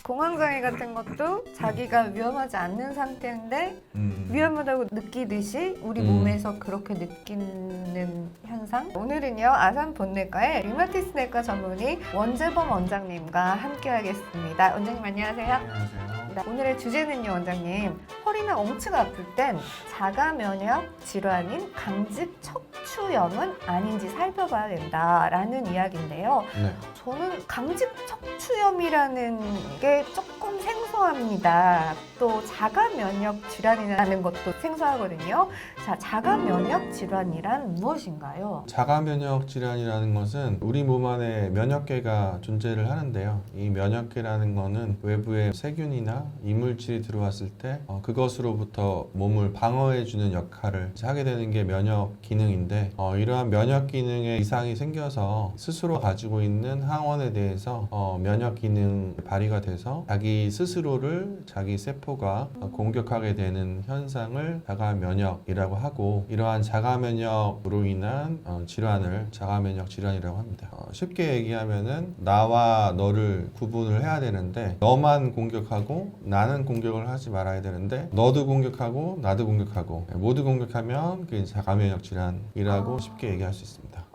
공황장애 같은 것도 자기가 위험하지 않는 상태인데 위험하다고 느끼듯이 우리 몸에서 그렇게 느끼는 현상. 오늘은요, 아산 본내과의 류마티스 내과 전문의 원재범 원장님과 함께 하겠습니다. 원장님 안녕하세요. 안녕하세요. 오늘의 주제는요, 원장님, 허리나 엉치가 아플 땐 자가 면역 질환인 강직 척추염은 아닌지 살펴봐야 된다라는 이야기인데요. 네. 저는 강직 척추염이라는 게 조금 생소합니다. 또 자가 면역 질환이라는 것도 생소하거든요. 자, 자가 면역 질환이란 무엇인가요? 자가 면역 질환이라는 것은 우리 몸 안에 면역계가 존재를 하는데요. 이 면역계라는 것은 외부의 세균이나 이물질이 들어왔을 때 그것으로부터 몸을 방어해주는 역할을 하게 되는 게 면역 기능인데, 이러한 면역 기능에 이상이 생겨서 스스로 가지고 있는 항원에 대해서 면역 기능 발휘가 돼서 자기 스스로를 자기 세포가 공격하게 되는 현상을 자가 면역이라고 하고, 이러한 자가 면역으로 인한 질환을 자가 면역 질환이라고 합니다. 쉽게 얘기하면은 나와 너를 구분을 해야 되는데, 너만 공격하고 나는 공격을 하지 말아야 되는데, 너도 공격하고 나도 공격하고 모두 공격하면 그게 자가 면역 질환이라고 쉽게 얘기할 수 있습니다.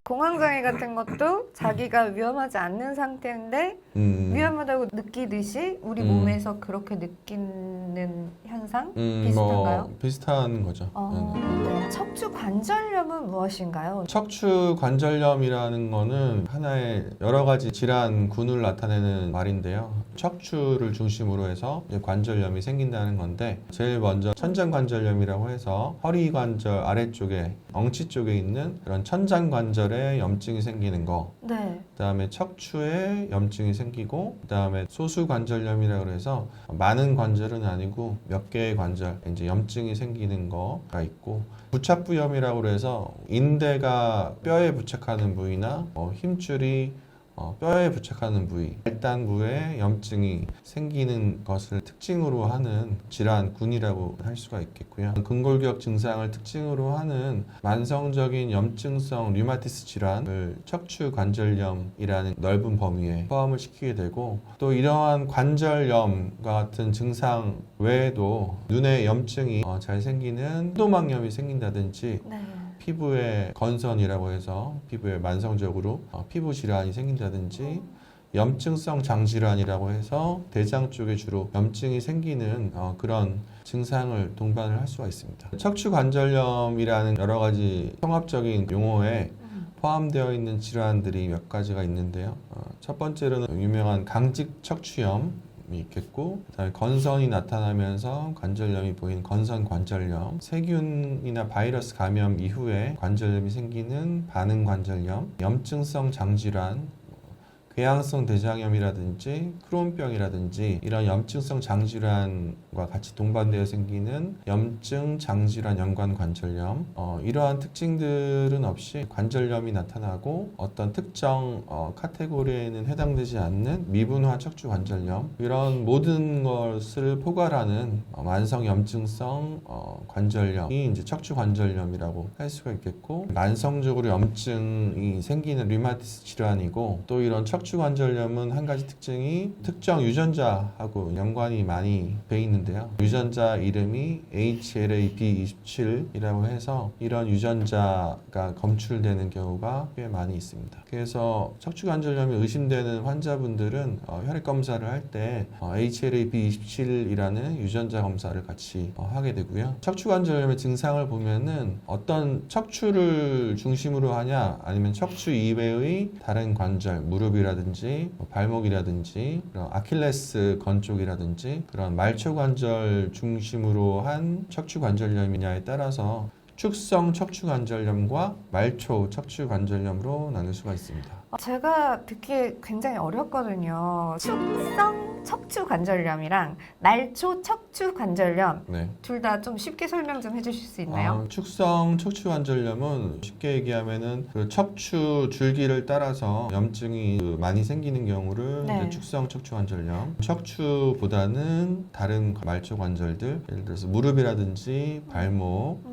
공황장애 같은 것도 자기가 위험하지 않는 상태인데 위험하다고 느끼듯이 우리 몸에서 그렇게 느끼는 현상? 비슷한가요? 비슷한 거죠. 네. 척추 관절염은 무엇인가요? 척추 관절염이라는 거는 하나의 여러 가지 질환군을 나타내는 말인데요. 척추를 중심으로 해서 이제 관절염이 생긴다는 건데, 제일 먼저 천장관절염이라고 해서 허리 관절 아래쪽에 엉치 쪽에 있는 그런 천장관절에 염증이 생기는 거. 네. 그다음에 척추에 염증이 생기고, 그다음에 소수관절염이라고 해서 많은 관절은 아니고 몇 개의 관절 이제 염증이 생기는 거가 있고, 부착부염이라고 해서 인대가 뼈에 부착하는 부위나 힘줄이 뼈에 부착하는 부위, 발단부에 염증이 생기는 것을 특징으로 하는 질환군이라고 할 수가 있겠고요. 근골격 증상을 특징으로 하는 만성적인 염증성 류마티스 질환을 척추관절염이라는 넓은 범위에 포함을 시키게 되고, 또 이러한 관절염과 같은 증상 외에도 눈에 염증이 잘 생기는 소도막염이 생긴다든지, 네. 피부에 건선이라고 해서 피부에 만성적으로 피부 질환이 생긴다든지, 염증성 장질환이라고 해서 대장 쪽에 주로 염증이 생기는 그런 증상을 동반을 할 수가 있습니다. 척추관절염이라는 여러 가지 통합적인 용어에 포함되어 있는 질환들이 몇 가지가 있는데요. 첫 번째로는 유명한 강직 척추염 이 있겠고, 그다음에 건선이 나타나면서 관절염이 보이는 건선 관절염, 세균이나 바이러스 감염 이후에 관절염이 생기는 반응 관절염, 염증성 장질환, 궤양성 대장염이라든지 크론병이라든지 이런 염증성 장질환과 같이 동반되어 생기는 염증 장질환 연관 관절염, 이러한 특징들은 없이 관절염이 나타나고 어떤 특정 카테고리에는 해당되지 않는 미분화 척추 관절염, 이런 모든 것을 포괄하는 만성 염증성 관절염이 이제 척추 관절염이라고 할 수가 있겠고, 만성적으로 염증이 생기는 류마티스 질환이고, 또 이런 척추 관절염은 한 가지 특징이 특정 유전자하고 연관이 많이 돼 있는데요. 유전자 이름이 HLA-B27이라고 해서 이런 유전자가 검출되는 경우가 꽤 많이 있습니다. 그래서 척추 관절염이 의심되는 환자분들은 혈액 검사를 할 때 HLA-B27이라는 유전자 검사를 같이 하게 되고요. 척추 관절염의 증상을 보면은 어떤 척추를 중심으로 하냐, 아니면 척추 이외의 다른 관절, 무릎이라든지 발목이라든지 그런 아킬레스 건 쪽이라든지 그런 말초관절 중심으로 한 척추관절염이냐에 따라서 축성 척추관절염과 말초 척추관절염으로 나눌 수가 있습니다. 제가 듣기에 굉장히 어렵거든요. 축성 척추관절염이랑 말초 척추관절염, 네. 둘 다 좀 쉽게 설명 좀 해주실 수 있나요? 축성 척추관절염은 쉽게 얘기하면은 그 척추 줄기를 따라서 염증이 많이 생기는 경우를 네. 이제 축성 척추관절염, 척추보다는 다른 말초 관절들, 예를 들어서 무릎이라든지 발목,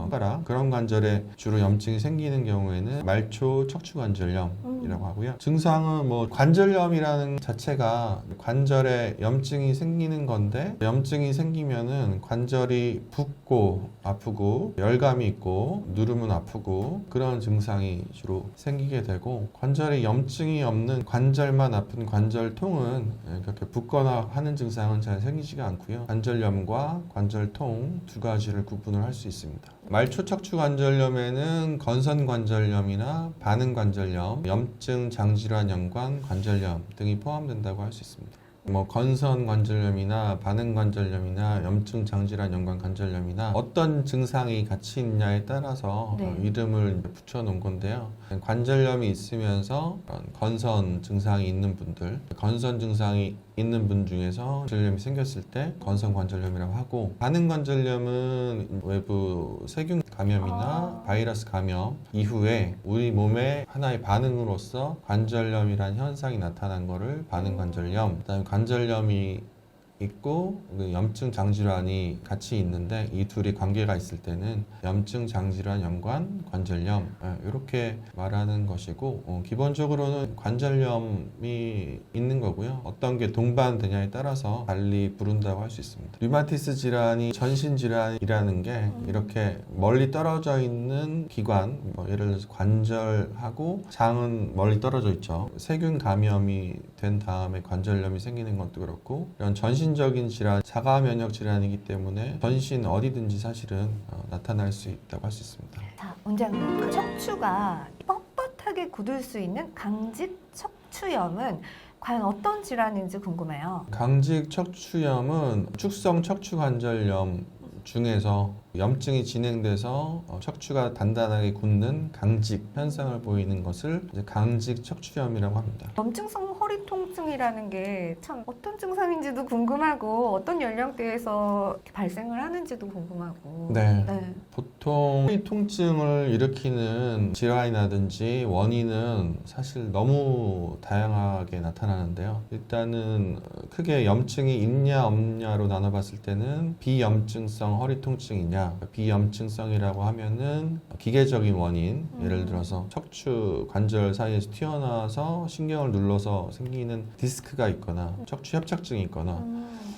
손가락 그런 관절에 주로 염증이 생기는 경우에는 말초 척추관절염이라고 하고요. 증상은 뭐 관절염이라는 자체가 관절에 염증이 생기는 건데 염증이 생기면은 관절이 붓고 아프고 열감이 있고 누르면 아프고 그런 증상이 주로 생기게 되고 관절에 염증이 없는 관절만 아픈 관절통은 그렇게 붓거나 하는 증상은 잘 생기지가 않고요. 관절염과 관절통 두 가지를 구분을 할 수 있습니다. 말초척추관절염에는 건선관절염이나 반응관절염, 염증 장질환 연관 관절염 등이 포함된다고 할 수 있습니다. 뭐 건선관절염이나 반응관절염이나 염증 장질환 연관 관절염이나 어떤 증상이 같이 있냐에 따라서 네. 이름을 붙여 놓은 건데요. 관절염이 있으면서 건선 증상이 있는 분들, 건선 증상이 있는 분 중에서 관절염이 생겼을 때 건선관절염이라고 하고, 반응관절염은 외부 세균 감염이나 바이러스 감염 이후에 우리 몸의 하나의 반응으로서 관절염이라는 현상이 나타난 거를 반응관절염, 그다음에 관절염이 있고 그 염증 장질환이 같이 있는데 이 둘이 관계가 있을 때는 염증 장질환 연관 관절염 이렇게 말하는 것이고, 기본적으로는 관절염이 있는 거고요. 어떤 게 동반되냐에 따라서 달리 부른다고 할 수 있습니다. 류마티스 질환이 전신 질환이라는 게 이렇게 멀리 떨어져 있는 기관, 뭐 예를 들어서 관절하고 장은 멀리 떨어져 있죠. 세균 감염이 된 다음에 관절염이 생기는 것도 그렇고, 이런 전신적인 질환, 자가 면역 질환이기 때문에 전신 어디든지 사실은 나타날 수 있다고 할 수 있습니다. 자, 원장님, 척추가 뻣뻣하게 굳을 수 있는 강직 척추염은 과연 어떤 질환인지 궁금해요. 강직 척추염은 축성 척추관절염 중에서 염증이 진행돼서 척추가 단단하게 굳는 강직 현상을 보이는 것을 이제 강직 척추염이라고 합니다. 염증성 허리 통증이라는 게 참 어떤 증상인지도 궁금하고 어떤 연령대에서 이렇게 발생을 하는지도 궁금하고. 네. 네. 보통 허리 통증을 일으키는 질환이라든지 원인은 사실 너무 다양하게 나타나는데요. 일단은 크게 염증이 있냐 없냐로 나눠봤을 때는 비염증성 허리 통증이냐, 비염증성이라고 하면은 기계적인 원인, 예를 들어서 척추 관절 사이에서 튀어나와서 신경을 눌러서 생기는 디스크가 있거나 척추 협착증이 있거나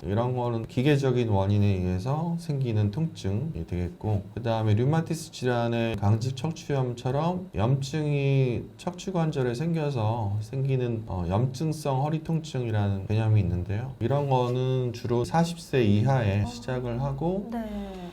이런 거는 기계적인 원인에 의해서 생기는 통증이 되겠고, 그 다음에 류마티스 질환의 강직 척추염처럼 염증이 척추 관절에 생겨서 생기는 염증성 허리 통증이라는 개념이 있는데요. 이런 거는 주로 40세 이하에 시작을 하고 네.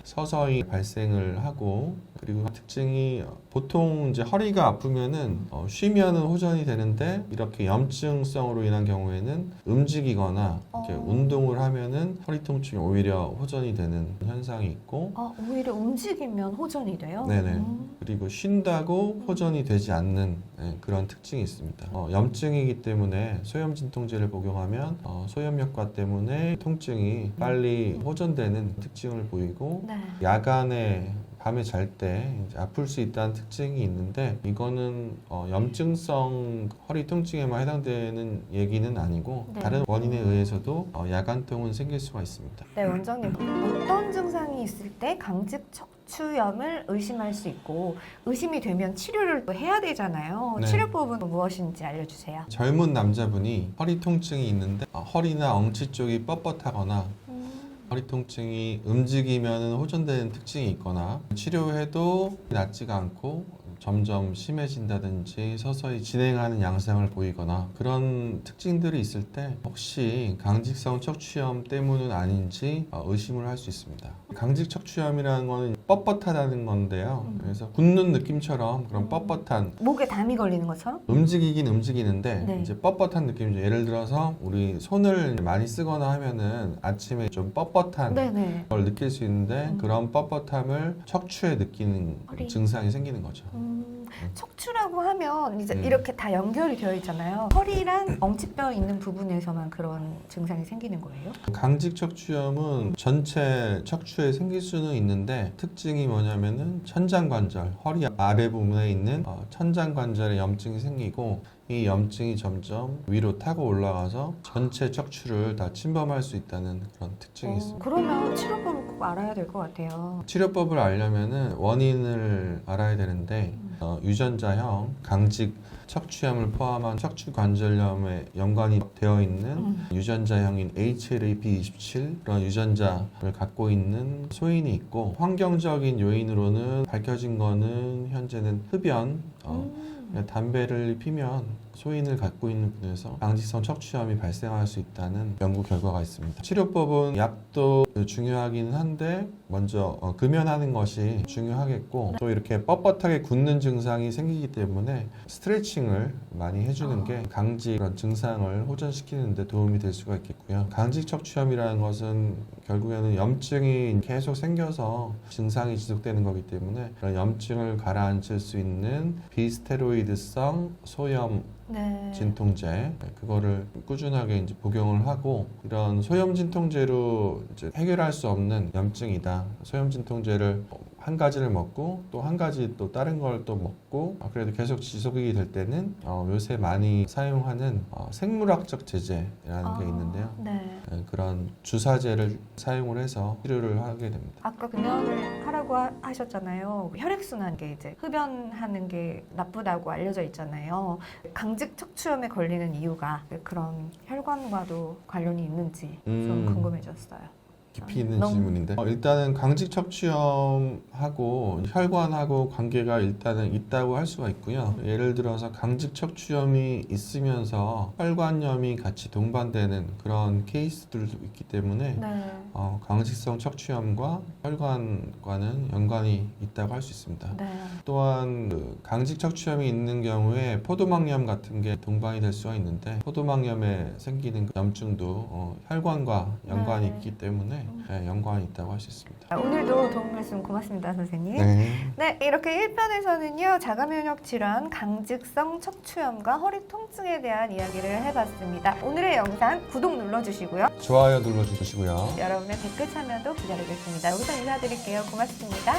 서서히 발생을 하고, 그리고 특징이 보통 이제 허리가 아프면은 쉬면은 호전이 되는데 이렇게 염증성으로 인한 경우에는 움직이거나 이렇게 운동을 하면은 허리 통증이 오히려 호전이 되는 현상이 있고, 오히려 움직이면 호전이 돼요? 네네. 그리고 쉰다고 호전이 되지 않는 그런 특징이 있습니다. 염증이기 때문에 소염 진통제를 복용하면 소염 효과 때문에 통증이 빨리 호전되는 특징을 보이고, 네. 야간에 밤에 잘 때 아플 수 있다는 특징이 있는데, 이거는 염증성 허리 통증에만 해당되는 얘기는 아니고 네. 다른 원인에 의해서도 야간통은 생길 수가 있습니다. 네, 원장님. 어떤 증상이 있을 때 강직 척추염을 의심할 수 있고, 의심이 되면 치료를 또 해야 되잖아요. 네. 치료법은 무엇인지 알려주세요. 젊은 남자분이 허리 통증이 있는데 허리나 엉치 쪽이 뻣뻣하거나 허리 통증이 움직이면 호전되는 특징이 있거나, 치료해도 낫지가 않고 점점 심해진다든지 서서히 진행하는 양상을 보이거나 그런 특징들이 있을 때 혹시 강직성 척추염 때문은 아닌지 의심을 할 수 있습니다. 강직 척추염이라는 거는 뻣뻣하다는 건데요. 그래서 굳는 느낌처럼 그런 뻣뻣한, 목에 담이 걸리는 것처럼? 움직이긴 움직이는데 네. 이제 뻣뻣한 느낌이죠. 예를 들어서 우리 손을 많이 쓰거나 하면은 아침에 좀 뻣뻣한 네네. 걸 느낄 수 있는데 그런 뻣뻣함을 척추에 느끼는 허리. 증상이 생기는 거죠. 척추라고 하면 이제 이렇게 다 연결이 되어 있잖아요. 허리랑 엉치뼈 있는 부분에서만 그런 증상이 생기는 거예요? 강직 척추염은 전체 척추에 생길 수는 있는데 특징이 뭐냐면은 천장관절, 허리 아래 부분에 있는 천장관절에 염증이 생기고, 이 염증이 점점 위로 타고 올라가서 전체 척추를 다 침범할 수 있다는 그런 특징이 있습니다. 그러면 치료법을 꼭 알아야 될 것 같아요. 치료법을 알려면은 원인을 알아야 되는데 유전자형 강직 척추염을 포함한 척추관절염에 연관이 되어 있는 유전자형인 HLA-B27 그런 유전자를 갖고 있는 소인이 있고, 환경적인 요인으로는 밝혀진 거는 현재는 흡연, 담배를 피면 소인을 갖고 있는 분에서 강직성 척추염이 발생할 수 있다는 연구 결과가 있습니다. 치료법은 약도 중요하긴 한데 먼저 금연하는 것이 중요하겠고, 또 이렇게 뻣뻣하게 굳는 증상이 생기기 때문에 스트레칭을 많이 해주는 게 강직 그런 증상을 호전시키는 데 도움이 될 수가 있겠고요. 강직 척추염이라는 것은 결국에는 염증이 계속 생겨서 증상이 지속되는 거기 때문에 그런 염증을 가라앉힐 수 있는 비스테로이드성 소염 진통제, 그거를 꾸준하게 이제 복용을 하고, 이런 소염 진통제로 이제 해결할 수 없는 염증이다. 소염 진통제를 한 가지를 먹고 또 한 가지 또 다른 걸 또 먹고 그래도 계속 지속이 될 때는 요새 많이 사용하는 생물학적 제제라는 게 있는데요. 그런 주사제를 사용을 해서 치료를 하게 됩니다. 아까 금연을 하라고 하셨잖아요. 혈액순환 게 이제 흡연하는 게 나쁘다고 알려져 있잖아요. 강직 척추염에 걸리는 이유가 그런 혈관과도 관련이 있는지 좀 궁금해졌어요. 깊이 있는 질문인데 일단은 강직 척추염하고 혈관하고 관계가 일단은 있다고 할 수가 있고요. 예를 들어서 강직 척추염이 있으면서 혈관염이 같이 동반되는 그런 케이스들도 있기 때문에 강직성 척추염과 혈관과는 연관이 있다고 할 수 있습니다. 또한 그 강직 척추염이 있는 경우에 포도막염 같은 게 동반이 될 수가 있는데, 포도막염에 생기는 그 염증도 혈관과 연관이 있기 때문에 연관이 있다고 할 수 있습니다. 오늘도 도움 말씀 고맙습니다, 선생님. 네, 이렇게 1편에서는요, 자가면역 질환, 강직성 척추염과 허리 통증에 대한 이야기를 해봤습니다. 오늘의 영상 구독 눌러주시고요. 좋아요 눌러주시고요. 여러분의 댓글 참여도 기다리겠습니다. 여기서 인사드릴게요. 고맙습니다.